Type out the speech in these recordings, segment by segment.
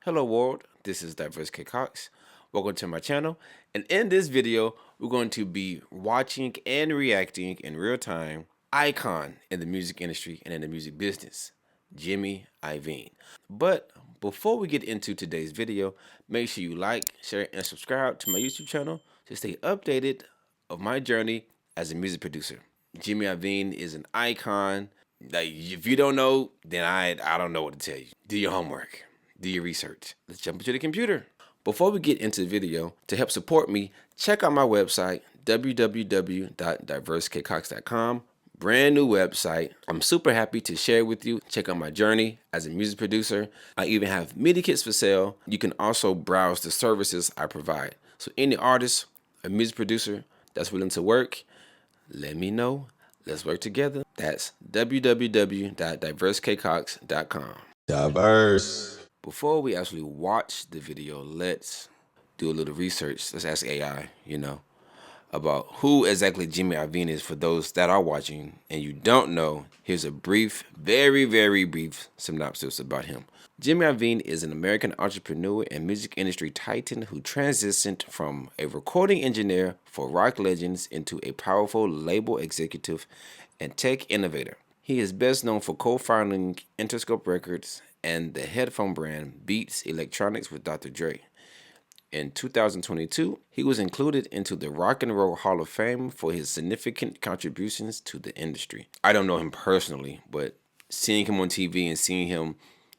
Hello world, this is Diverse KCox. Welcome to my channel, and in this video, we're going to be watching and reacting in real time icon in the music industry and in the music business, Jimmy Iovine. But before we get into today's video, make sure you like, share, and subscribe to my YouTube channel to stay updated of my journey as a music producer. Jimmy Iovine is an icon. Like, if you don't know, then I don't know what to tell you. Do your homework. Do your research. Let's jump into the computer. Before we get into the video, to help support me, check out my website, www.diversekcox.com. Brand new website. I'm super happy to share with you. Check out my journey as a music producer. I even have MIDI kits for sale. You can also browse the services I provide. So any artist, a music producer that's willing to work, let me know. Let's work together. That's www.diversekcox.com. Diverse. Before we actually watch the video, let's do a little research. Let's ask AI, about who exactly Jimmy Iovine is for those that are watching and you don't know. Here's a brief, very, very brief synopsis about him. Jimmy Iovine is an American entrepreneur and music industry titan who transitioned from a recording engineer for rock legends into a powerful label executive and tech innovator. He is best known for co-founding Interscope Records and the headphone brand Beats Electronics with Dr. Dre. In 2022, he was included into the Rock and Roll Hall of Fame for his significant contributions to the industry. I don't know him personally, but seeing him on TV and seeing him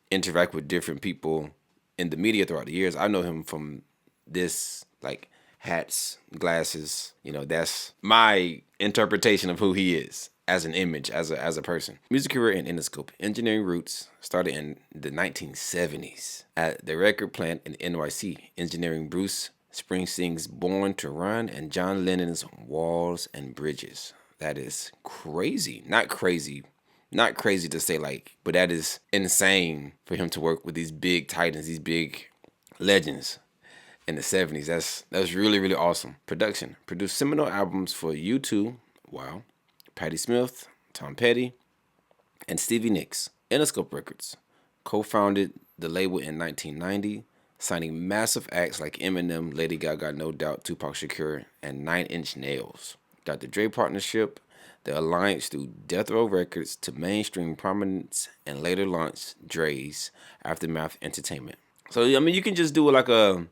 interact with different people in the media throughout the years, I know him from this, like hats, glasses. That's my interpretation of who he is as an image, as a person. Music career in Interscope. Engineering roots started in the 1970s at the record plant in NYC, engineering Bruce Springsteen's Born to Run and John Lennon's Walls and Bridges. That is crazy. Not crazy to say, but that is insane for him to work with these big titans, these big legends in the 70s. That's really, really awesome. Production. Produced seminal albums for U2, wow, Patti Smith, Tom Petty, and Stevie Nicks. Interscope Records. Co-founded the label in 1990, signing massive acts like Eminem, Lady Gaga, No Doubt, Tupac Shakur, and 9 Inch Nails. Dr. Dre partnership, the alliance through Death Row Records to mainstream prominence, and later launched Dre's Aftermath Entertainment. So, you can just do like a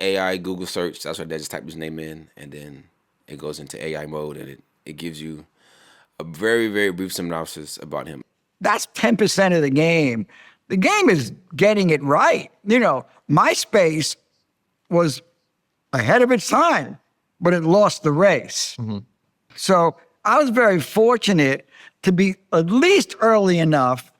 AI Google search. That's what they just type his name in, and then it goes into AI mode, and it gives you a very, very brief synopsis about him. That's 10% of the game. The game is getting it right. MySpace was ahead of its time, but it lost the race. Mm-hmm. So I was very fortunate to be at least early enough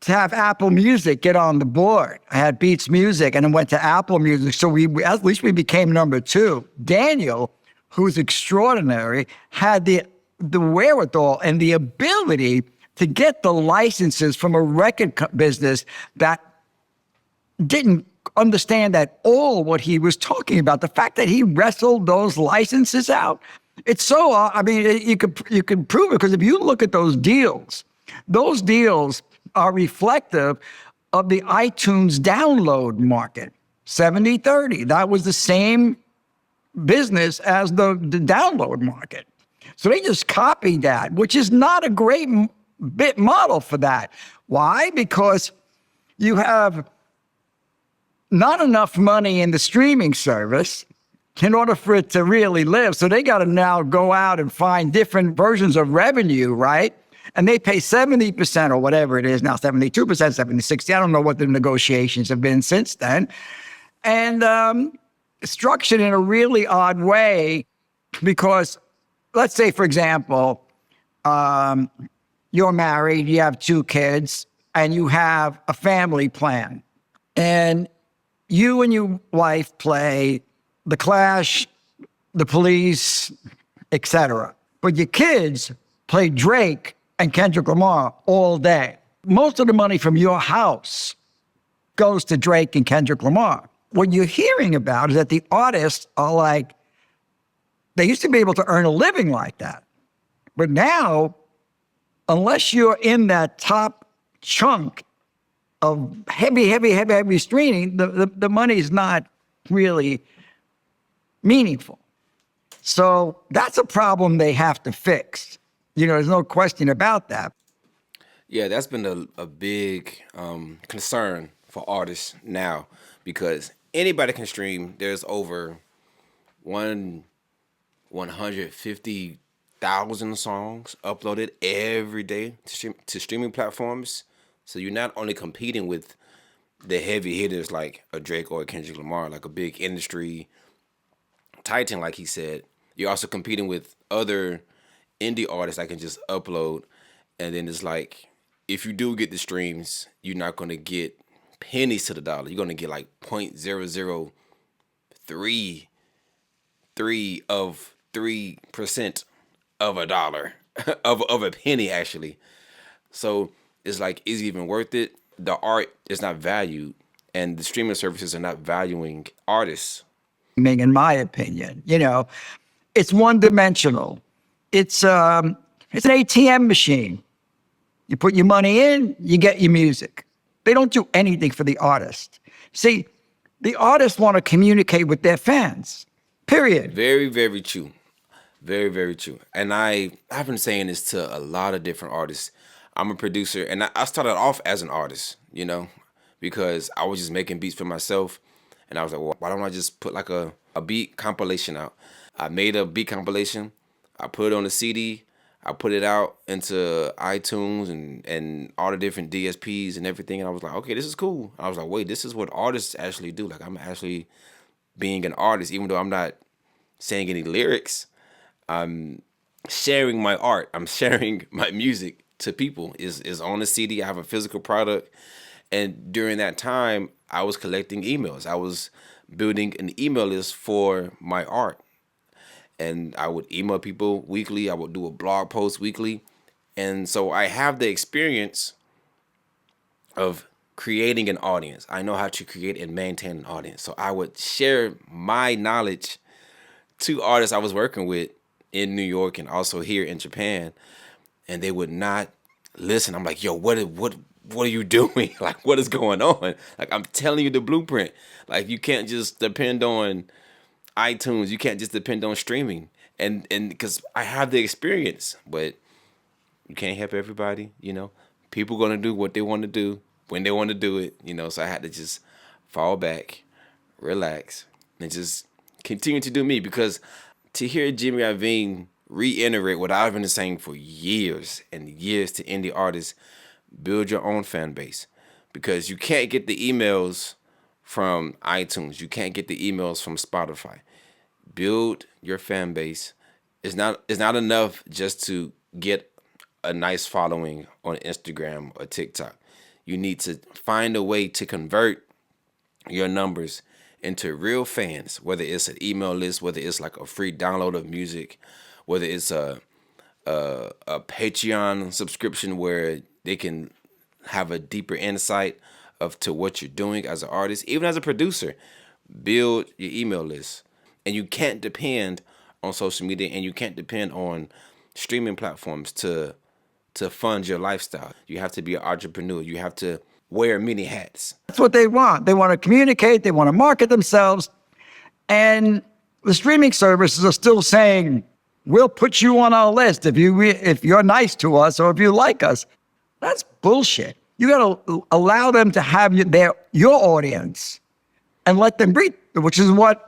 to have Apple Music get on the board. I had Beats Music and then went to Apple Music. So at least we became number 2. Daniel, who's extraordinary, had the wherewithal and the ability to get the licenses from a record business that didn't understand at all what he was talking about. The fact that he wrestled those licenses out, it's so, you could prove it, because if you look at those deals are reflective of the iTunes download market, 70-30. That was the same business as the download market. So they just copied that, which is not a great bit model for that. Why? Because you have not enough money in the streaming service in order for it to really live. So they got to now go out and find different versions of revenue, right? And they pay 70% or whatever it is now, 72%, 70-60. I don't know what the negotiations have been since then. And structured in a really odd way, because let's say, for example, you're married, you have 2 kids, and you have a family plan. And you and your wife play The Clash, The Police, etc. But your kids play Drake and Kendrick Lamar all day. Most of the money from your house goes to Drake and Kendrick Lamar. What you're hearing about is that the artists are they used to be able to earn a living like that. But now, unless you're in that top chunk, of heavy streaming, the money is not really meaningful. So that's a problem they have to fix. There's no question about that. Yeah, that's been a big concern for artists now because anybody can stream. There's over 150,000 songs uploaded every day to streaming platforms. So you're not only competing with the heavy hitters like a Drake or a Kendrick Lamar, like a big industry titan, like he said. You're also competing with other indie artists that can just upload, and then it's like if you do get the streams, you're not gonna get pennies to the dollar. You're gonna get like 0.003 of 3% of a dollar of a penny actually. So it's like, is it even worth it? The art is not valued, and the streaming services are not valuing artists. In my opinion, it's one dimensional. It's an ATM machine. You put your money in, you get your music. They don't do anything for the artist. See, the artists want to communicate with their fans. Period. Very, very true. Very, very true. And I've been saying this to a lot of different artists. I'm a producer, and I started off as an artist, because I was just making beats for myself, and I was like, well, why don't I just put like a beat compilation out? I made a beat compilation. I put it on a CD. I put it out into iTunes and all the different DSPs and everything, and I was like, okay, this is cool. I was like, wait, this is what artists actually do. Like, I'm actually being an artist, even though I'm not saying any lyrics. I'm sharing my art. I'm sharing my music to people. Is on a CD. I have a physical product, and during that time, I was collecting emails. I was building an email list for my art, and I would email people weekly. I would do a blog post weekly, and so I have the experience of creating an audience. I know how to create and maintain an audience. So I would share my knowledge to artists I was working with in New York and also here in Japan, and they would not listen. I'm like, yo, what are you doing? Like, what is going on? Like, I'm telling you the blueprint. Like, you can't just depend on iTunes. You can't just depend on streaming. And because I have the experience, but you can't help everybody, People gonna do what they want to do when they want to do it, So I had to just fall back, relax, and just continue to do me. Because to hear Jimmy Iovine reiterate what I've been saying for years and years to indie artists, build your own fan base. Because you can't get the emails from iTunes. You can't get the emails from Spotify. Build your fan base. It's not enough just to get a nice following on Instagram or TikTok. You need to find a way to convert your numbers into real fans, whether it's an email list, whether it's like a free download of music, whether it's a Patreon subscription where they can have a deeper insight to what you're doing as an artist, even as a producer. Build your email list. And you can't depend on social media, and you can't depend on streaming platforms to fund your lifestyle. You have to be an entrepreneur. You have to wear many hats. That's what they want. They want to communicate. They want to market themselves. And the streaming services are still saying, we'll put you on our list if you're nice to us or if you like us. That's bullshit. You got to allow them to have your audience and let them breathe, which is what,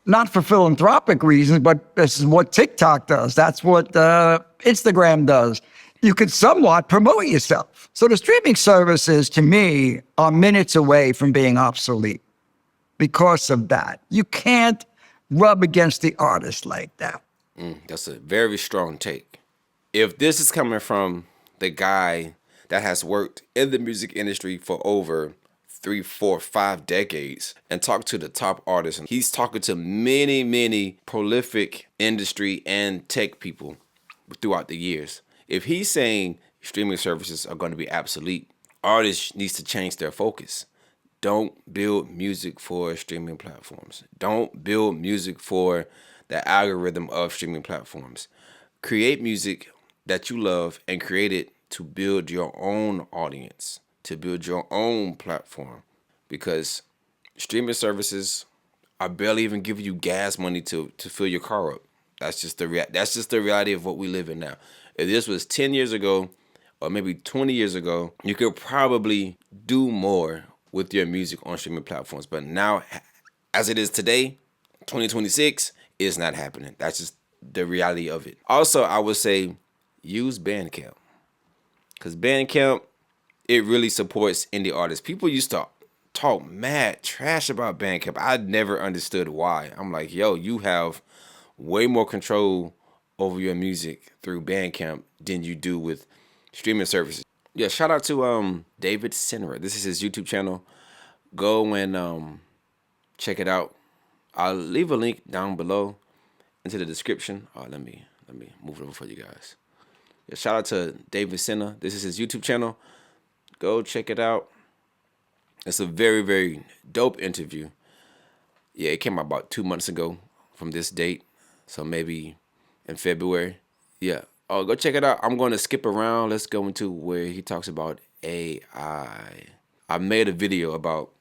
not for philanthropic reasons, but this is what TikTok does. That's what Instagram does. You could somewhat promote yourself. So the streaming services, to me, are minutes away from being obsolete because of that. You can't rub against the artist like that. That's a very strong take. If this is coming from the guy that has worked in the music industry for over 3, 4, 5 decades and talked to the top artists, and he's talking to many, many prolific industry and tech people throughout the years. If he's saying streaming services are going to be obsolete, artists needs to change their focus. Don't build music for streaming platforms. Don't build music for the algorithm of streaming platforms. Create music that you love and create it to build your own audience, to build your own platform, because streaming services are barely even giving you gas money to fill your car up. That's just the reality of what we live in now. If this was 10 years ago or maybe 20 years ago, you could probably do more with your music on streaming platforms. But now, as it is today, 2026, it's not happening. That's just the reality of it. Also, I would say use Bandcamp, because Bandcamp, it really supports indie artists. People used to talk mad trash about Bandcamp. I never understood why. I'm like, yo, you have way more control over your music through Bandcamp than you do with streaming services. Yeah, shout out to David Sinner. This is his YouTube channel. Go and check it out. I'll leave a link down below into the description. Let me move it over for you guys. Yeah, shout out to David Sinner. This is his YouTube channel. Go check it out. It's a very, very dope interview. Yeah, it came out about 2 months ago from this date. So maybe in February. Yeah. Oh, go check it out. I'm going to skip around. Let's go into where he talks about AI. I made a video about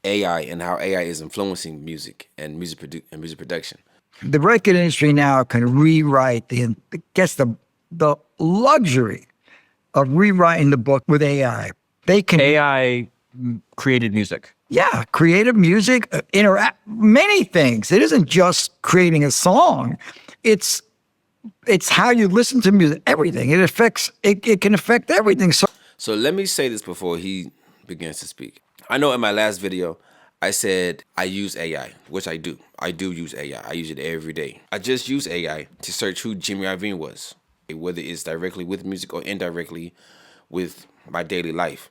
AI and how AI is influencing music and music production. The record industry now can rewrite gets the luxury of rewriting the book with AI. They can AI created music. Yeah, creative music, interact, many things. It isn't just creating a song. It's how you listen to music, everything. It can affect everything. So let me say this before he begins to speak. I know in my last video, I said I use AI, which I do. I do use AI. I use it every day. I just use AI to search who Jimmy Iovine was, whether it's directly with music or indirectly with my daily life.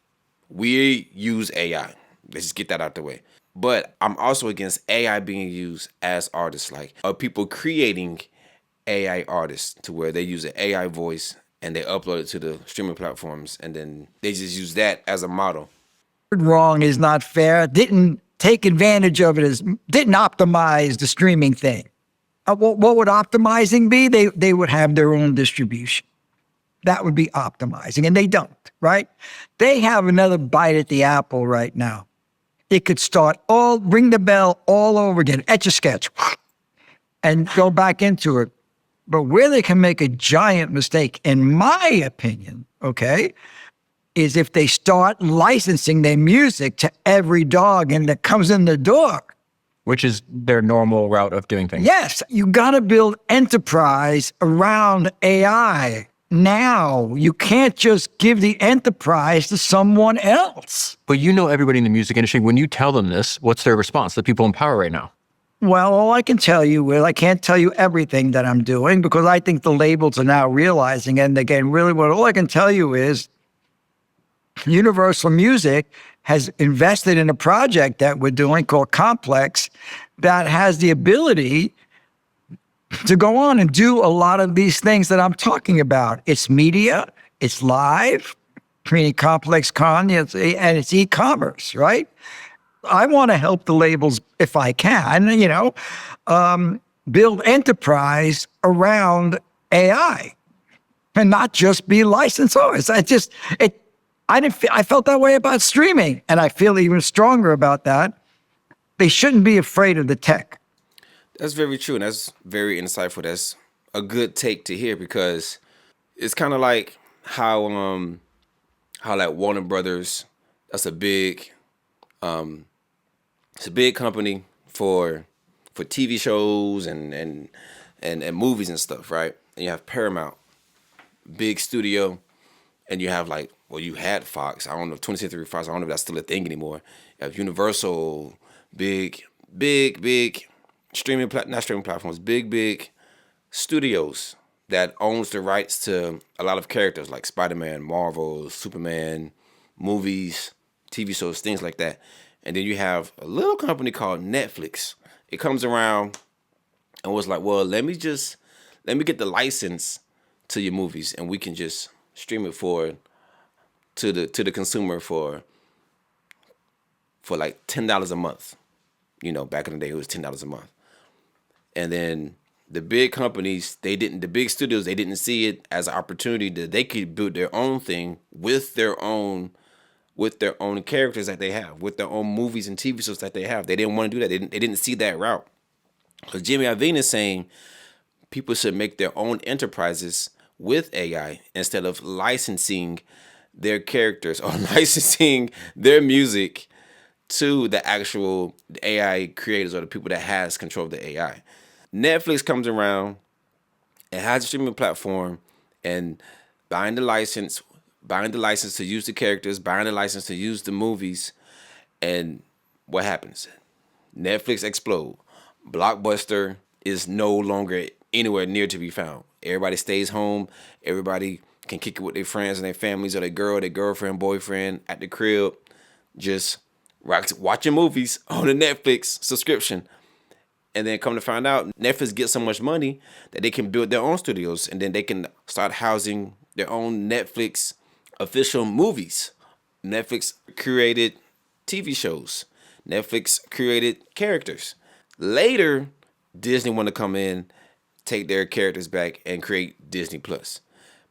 We use AI. Let's just get that out the way. But I'm also against AI being used as artists, people creating AI artists to where they use an AI voice and they upload it to the streaming platforms, and then they just use that as a model. Wrong is not fair. Didn't take advantage of it, didn't optimize the streaming thing. What would optimizing be? They would have their own distribution. That would be optimizing, and they don't, right? They have another bite at the apple right now. It could start ring the bell all over again, Etch-a-Sketch, and go back into it. But where they can make a giant mistake, in my opinion, okay, is if they start licensing their music to every dog and that comes in the door. Which is their normal route of doing things. Yes, you got to build enterprise around AI. Now, you can't just give the enterprise to someone else. But you know everybody in the music industry. When you tell them this, what's their response? The people in power right now. Well, all I can tell you is I can't tell you everything that I'm doing because I think the labels are now realizing, and again, really all I can tell you is Universal Music has invested in a project that we're doing called Complex that has the ability to go on and do a lot of these things that I'm talking about. It's media, it's live, creating Complex Con, and it's e-commerce, right? I want to help the labels if I can, build enterprise around AI and not just be licensors. I felt that way about streaming, and I feel even stronger about that. They shouldn't be afraid of the tech. That's very true, and that's very insightful. That's a good take to hear, because it's kind of like how like Warner Brothers, that's a big it's a big company for TV shows and movies and stuff, right? And you have Paramount, big studio, and you have you had Fox. I don't know, 20th Century Fox. I don't know if that's still a thing anymore. You have Universal, big not streaming platforms, big studios that owns the rights to a lot of characters like Spider-Man, Marvel, Superman, movies, TV shows, things like that. And then you have a little company called Netflix. It comes around and was like, well, let me get the license to your movies, and we can just stream it to the consumer for like $10 a month. Back in the day it was $10 a month. And then The big companies, the big studios, they didn't see it as an opportunity that they could build their own thing with their own characters that they have, with their own movies and TV shows that they have. They didn't want to do that. They didn't see that route. Because Jimmy Iovine is saying people should make their own enterprises with AI instead of licensing their characters or licensing their music to the actual AI creators or the people that has control of the AI. Netflix comes around and has a streaming platform and buying the license to use the characters, buying the license to use the movies, and what happens? Netflix explode. Blockbuster is no longer anywhere near to be found. Everybody stays home. Everybody can kick it with their friends and their families or their girlfriend, boyfriend at the crib, just watching movies on the Netflix subscription. And then come to find out, Netflix gets so much money that they can build their own studios, and then they can start housing their own Netflix official movies. Netflix created TV shows. Netflix created characters. Later, Disney want to come in, take their characters back, and create Disney Plus.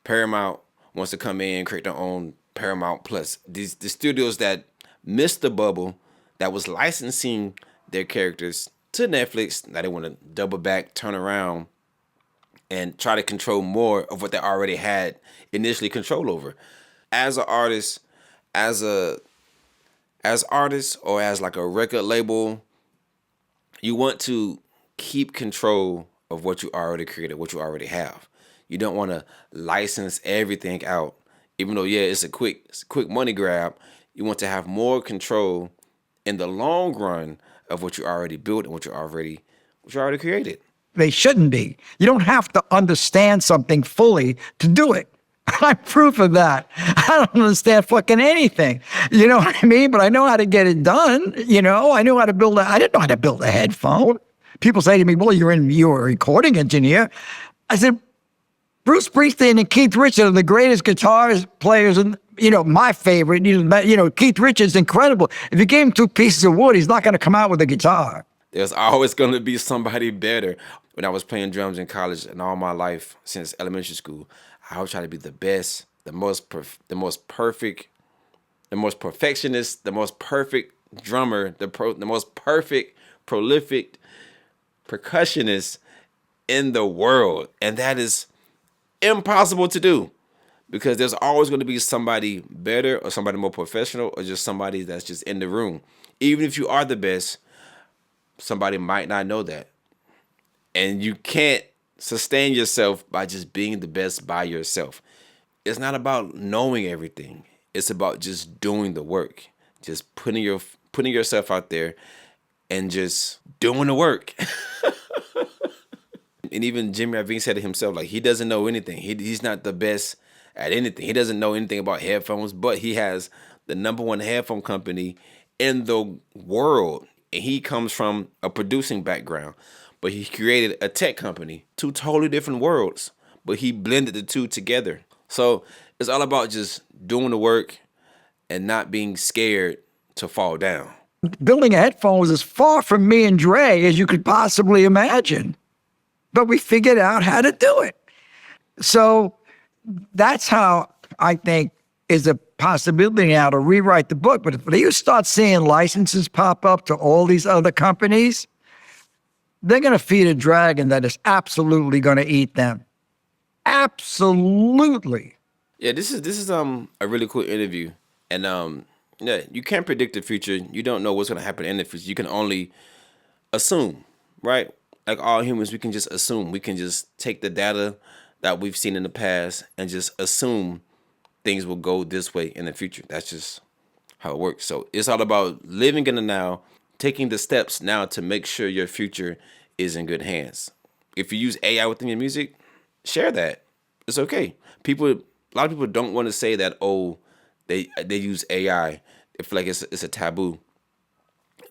Paramount wants to come in and create their own Paramount Plus. The studios that missed the bubble, that was licensing their characters to Netflix, now they want to double back, turn around, and try to control more of what they already had initially control over. As an artist, as artists or as like a record label, you want to keep control of what you already created, what you already have. You don't want to license everything out, even though it's a quick money grab. You want to have more control in the long run of what you already built and what you already created. They shouldn't be. You don't have to understand something fully to do it. I'm proof of that. I don't understand fucking anything. You know what I mean? But I know how to get it done. You know, I didn't know how to build a headphone. People say to me, well, you're a recording engineer. I said, Bruce Springsteen and Keith Richards are the greatest guitar players, and my favorite. Keith Richards is incredible. If you gave him 2 pieces of wood, he's not going to come out with a guitar. There's always going to be somebody better. When I was playing drums in college and all my life since elementary school, I would try to be the best, the most perfect, the most perfectionist, the most perfect drummer, the most perfect, prolific percussionist in the world, and that is impossible to do because there's always going to be somebody better or somebody more professional or just somebody that's just in the room. Even if you are the best, somebody might not know that. And you can't sustain yourself by just being the best by yourself. It's not about knowing everything. It's about just doing the work. Just putting yourself out there and just doing the work. And even Jimmy Iovine said it himself, like he doesn't know anything. He's not the best at anything. He doesn't know anything about headphones, but he has the #1 headphone company in the world. And he comes from a producing background, but he created a tech company, 2 totally different worlds, but he blended the 2 together. So it's all about just doing the work and not being scared to fall down. Building a headphone was as far from me and Dre as you could possibly imagine. But we figured out how to do it. So that's how I think is a possibility now to rewrite the book. But if you start seeing licenses pop up to all these other companies, they're going to feed a dragon that is absolutely going to eat them. Absolutely. Yeah, this is a really cool interview. And you can't predict the future. You don't know what's going to happen in the future. You can only assume, right? Like all humans, we can just assume. We can just take the data that we've seen in the past and just assume things will go this way in the future. That's just how it works. So it's all about living in the now, taking the steps now to make sure your future is in good hands. If you use AI within your music, share that. It's okay. A lot of people don't want to say that, they use AI. They feel like it's a taboo.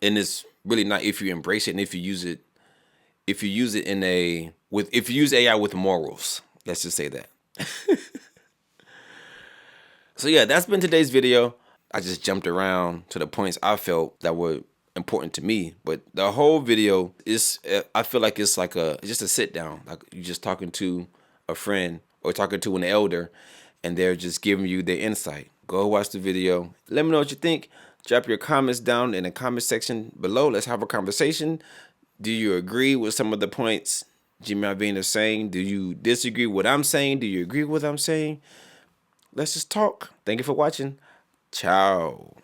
And it's really not if you embrace it and if you use it if you use AI with morals. Let's just say that. So yeah, that's been today's video. I just jumped around to the points I felt that were important to me. But the whole video is, I feel like it's like just a sit down, like you just talking to a friend or talking to an elder, and they're just giving you their insight. Go watch the video. Let me know what you think. Drop your comments down in the comment section below. Let's have a conversation. Do you agree with some of the points Jimmy Iovine is saying? Do you disagree with what I'm saying? Do you agree with what I'm saying? Let's just talk. Thank you for watching. Ciao.